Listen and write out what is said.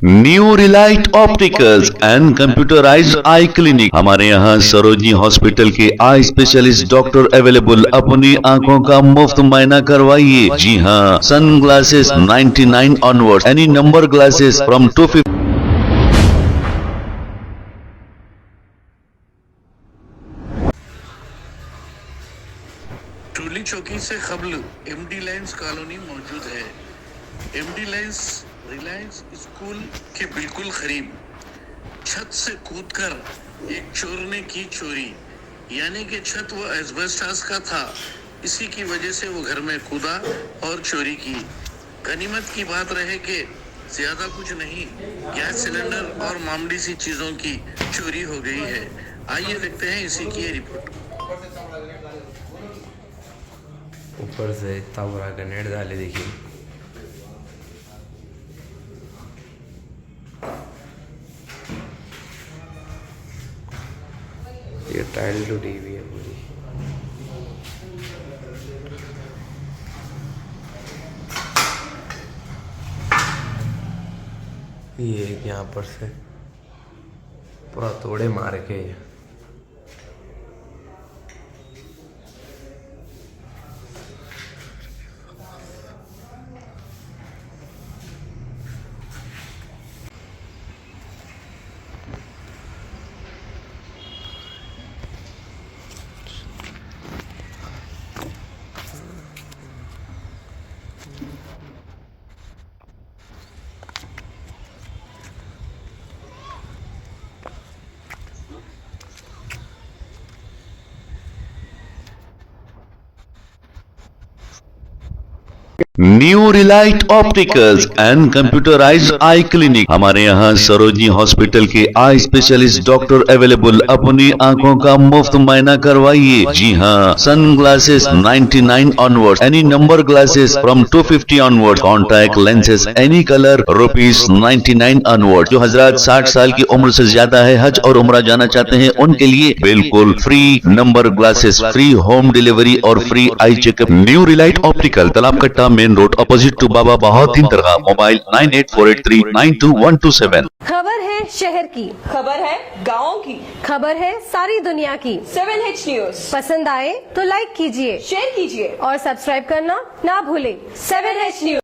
New Relight opticals and computerised I clinic. हमारे यहाँ Sarojini hospital के आई स्पेशलिस्ट डॉक्टर अवेलेबल। अपनी आंखों का मुफ्त मायना करवाइए। जी हाँ, sun glasses 99 onward, any number glasses from 250। Toli Chowki से कबल एमडी लाइन्स कॉलोनी मौजूद है। एमडी लाइन्स रिलायंस स्कूल के बिल्कुल करीब। छत से कूदकर एक चोर ने की चोरी, यानी कि छत वो एस्बेस्टॉस का था, इसी की वजह से वो घर में कूदा और चोरी की। गनीमत की बात रहे कि ज्यादा कुछ नहीं, गैस सिलेंडर और मामूली सी चीजों की चोरी हो गई है। आइए देखते हैं इसी की रिपोर्ट। ऊपर से इतना बुरा ग्रेनेड डाले, देखिए। ये टाइल टूटी हुई है पूरी। ये यहाँ पर से पूरा तोड़े मार के new Relight opticals and computerised I clinic. हमारे यहाँ सरोजनी हॉस्पिटल के आई स्पेशलिस्ट डॉक्टर अवेलेबल। अपनी आंखों का मुफ्त मायना करवाइए। जी हाँ, sun glasses 99 onward, any number glasses from 250 onward, contact lenses any colour ₹99 onward. जो हजरात 60 साल की उम्र से ज्यादा है, हज और उम्रा जाना चाहते हैं, उनके लिए बिल्कुल free number glasses, free home delivery और free eye checkup. New relight optical, Talab Katta, main road, opposite to Baba Bahauddin दरगाह। मोबाइल 9848392127। खबर है शहर की, खबर है गाँव की, खबर है सारी दुनिया की। 7H न्यूज पसंद आए तो लाइक कीजिए, शेयर कीजिए और सब्सक्राइब करना ना भूलें। 7H news.